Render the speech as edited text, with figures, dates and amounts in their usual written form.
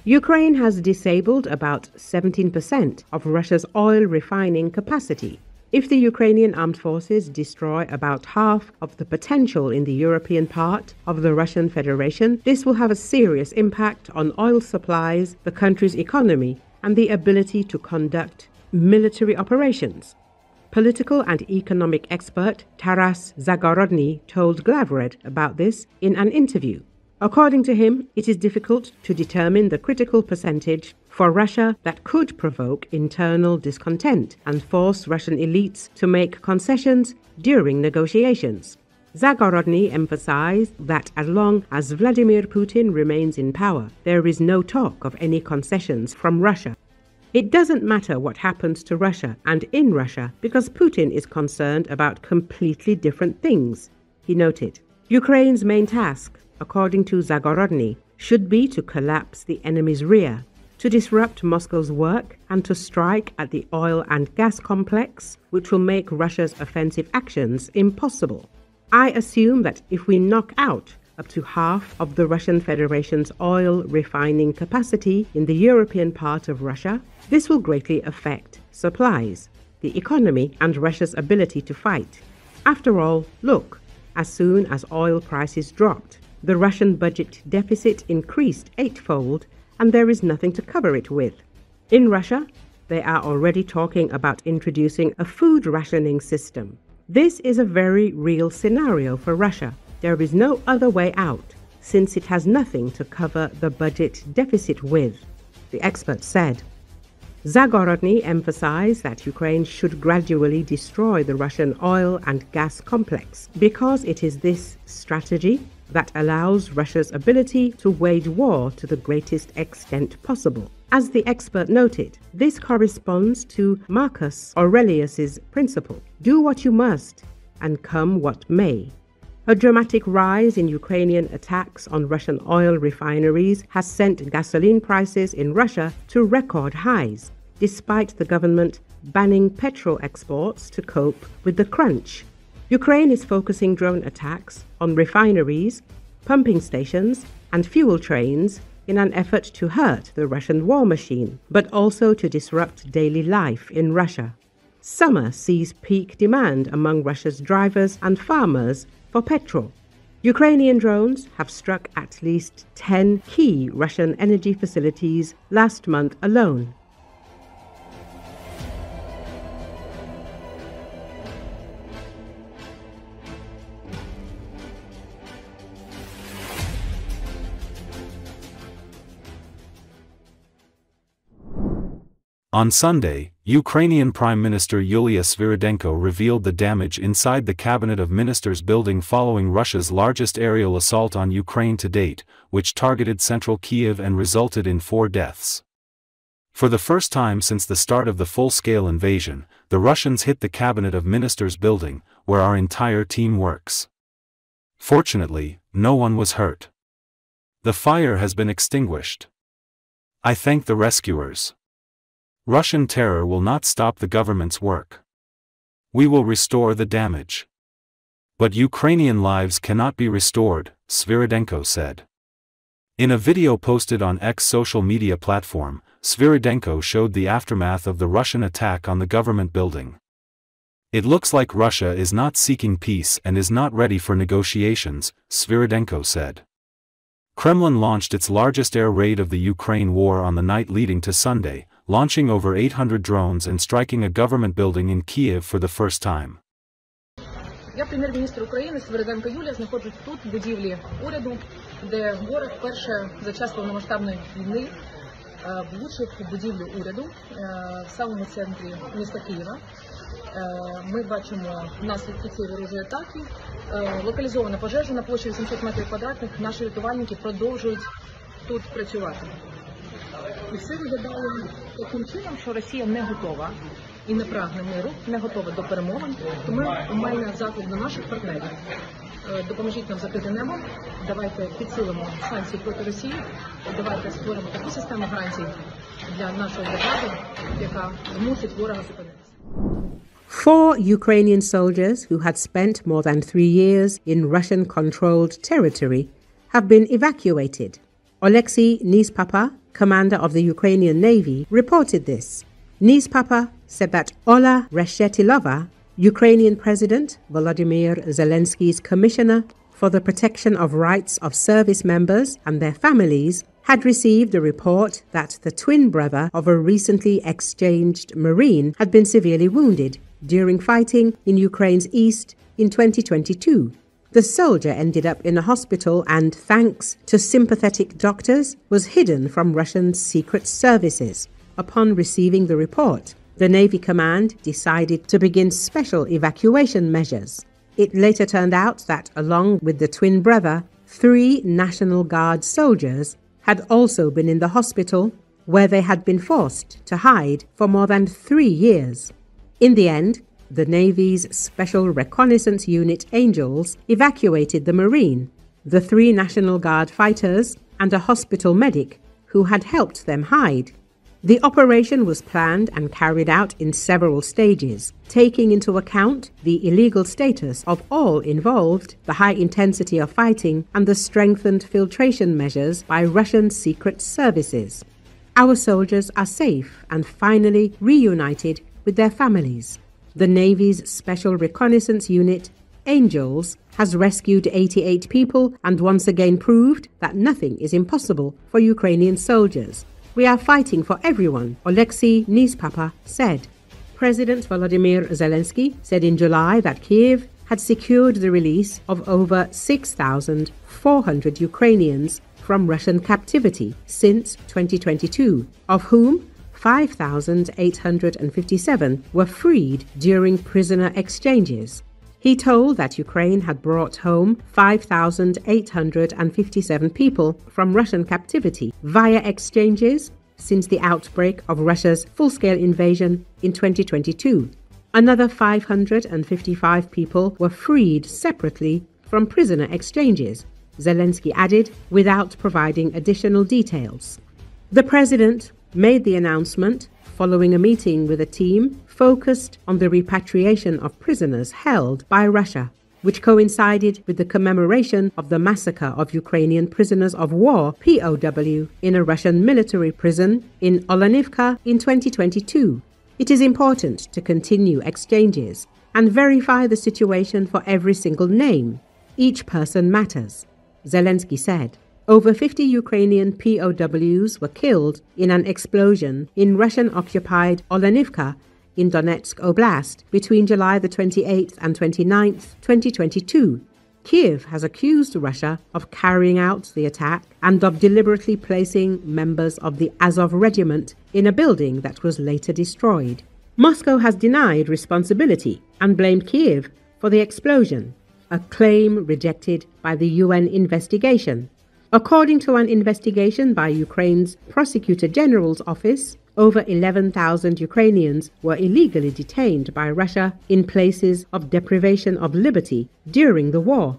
Ukraine has disabled about 17% of Russia's oil refining capacity. If the Ukrainian Armed Forces destroy about half of the potential in the European part of the Russian Federation, this will have a serious impact on oil supplies, the country's economy, and the ability to conduct military operations. Political and economic expert Taras Zagorodniy told Glavred about this in an interview. According to him, it is difficult to determine the critical percentage for Russia that could provoke internal discontent and force Russian elites to make concessions during negotiations. Zagorodniy emphasized that as long as Vladimir Putin remains in power, there is no talk of any concessions from Russia. It doesn't matter what happens to Russia and in Russia because Putin is concerned about completely different things, he noted. Ukraine's main task, according to Zagorodniy, should be to collapse the enemy's rear, to disrupt Moscow's work, and to strike at the oil and gas complex, which will make Russia's offensive actions impossible. I assume that if we knock out up to half of the Russian Federation's oil refining capacity in the European part of Russia, this will greatly affect supplies, the economy, and Russia's ability to fight. After all, look, as soon as oil prices dropped, the Russian budget deficit increased eightfold, and there is nothing to cover it with. In Russia, they are already talking about introducing a food rationing system. This is a very real scenario for Russia. There is no other way out, since it has nothing to cover the budget deficit with, the expert said. Zagorodniy emphasized that Ukraine should gradually destroy the Russian oil and gas complex because it is this strategy that allows Russia's ability to wage war to the greatest extent possible. As the expert noted, this corresponds to Marcus Aurelius's principle, do what you must and come what may. A dramatic rise in Ukrainian attacks on Russian oil refineries has sent gasoline prices in Russia to record highs, despite the government banning petrol exports to cope with the crunch. Ukraine is focusing drone attacks on refineries, pumping stations, and fuel trains in an effort to hurt the Russian war machine, but also to disrupt daily life in Russia. Summer sees peak demand among Russia's drivers and farmers for petrol. Ukrainian drones have struck at least 10 key Russian energy facilities last month alone. On Sunday, Ukrainian Prime Minister Yulia Svyrydenko revealed the damage inside the Cabinet of Ministers building following Russia's largest aerial assault on Ukraine to date, which targeted central Kyiv and resulted in 4 deaths. For the first time since the start of the full-scale invasion, the Russians hit the Cabinet of Ministers building, where our entire team works. Fortunately, no one was hurt. The fire has been extinguished. I thank the rescuers. Russian terror will not stop the government's work. We will restore the damage. But Ukrainian lives cannot be restored, Svyrydenko said. In a video posted on X social media platform, Svyrydenko showed the aftermath of the Russian attack on the government building. It looks like Russia is not seeking peace and is not ready for negotiations, Svyrydenko said. Kremlin launched its largest air raid of the Ukraine war on the night leading to Sunday, launching over 800 drones and striking a government building in Kiev for the first time. Я прем'єр-міністр України Свериденко Юлія знаходжусь тут, в будівлі уряду, де ворог вперше за час повномасштабної війни влучив будівлю уряду в самому центрі міста Києва. Ми бачимо наслідки цієї ворожої атаки. Локалізована пожежа на площі 800 метрів квадратних. Наші рятувальники продовжують тут працювати. І все виглядало таким чином, що Росія не готова і не прагне миру, не готова до перемовин. Тому у мене заклик до наших партнерів. Допоможіть нам закрити небо, давайте підсилимо санкції проти Росії, давайте створимо таку систему гарантій для нашої держави, яка змусить ворога зупинитися. 4 Ukrainian soldiers who had spent more than 3 years in Russian-controlled territory have been evacuated. Oleksiy Nispapa, commander of the Ukrainian Navy, reported this. Papa said that Ola Reshetilova, Ukrainian President Volodymyr Zelensky's commissioner for the protection of rights of service members and their families, had received a report that the twin brother of a recently exchanged Marine had been severely wounded during fighting in Ukraine's east in 2022. The soldier ended up in a hospital and, thanks to sympathetic doctors, was hidden from Russian secret services. Upon receiving the report, the Navy Command decided to begin special evacuation measures. It later turned out that, along with the twin brother, 3 National Guard soldiers had also been in the hospital, where they had been forced to hide for more than 3 years. In the end, the Navy's Special Reconnaissance Unit Angels evacuated the Marine, the 3 National Guard fighters, and a hospital medic who had helped them hide. The operation was planned and carried out in several stages, taking into account the illegal status of all involved, the high intensity of fighting, and the strengthened filtration measures by Russian secret services. Our soldiers are safe and finally reunited with their families. The Navy's Special Reconnaissance Unit, Angels, has rescued 88 people and once again proved that nothing is impossible for Ukrainian soldiers. We are fighting for everyone, Oleksiy Papa said. President Volodymyr Zelensky said in July that Kiev had secured the release of over 6,400 Ukrainians from Russian captivity since 2022, of whom 5,857 were freed during prisoner exchanges. He told that Ukraine had brought home 5,857 people from Russian captivity via exchanges since the outbreak of Russia's full-scale invasion in 2022. Another 555 people were freed separately from prisoner exchanges, Zelensky added, without providing additional details. The president made the announcement following a meeting with a team focused on the repatriation of prisoners held by Russia, which coincided with the commemoration of the massacre of Ukrainian prisoners of war, POW, in a Russian military prison in Olenivka in 2022. It is important to continue exchanges and verify the situation for every single name. Each person matters, Zelensky said. Over 50 Ukrainian POWs were killed in an explosion in Russian-occupied Olenivka in Donetsk Oblast between July the 28th and 29th, 2022. Kiev has accused Russia of carrying out the attack and of deliberately placing members of the Azov regiment in a building that was later destroyed. Moscow has denied responsibility and blamed Kiev for the explosion, a claim rejected by the UN investigation. According to an investigation by Ukraine's Prosecutor General's office, over 11,000 Ukrainians were illegally detained by Russia in places of deprivation of liberty during the war.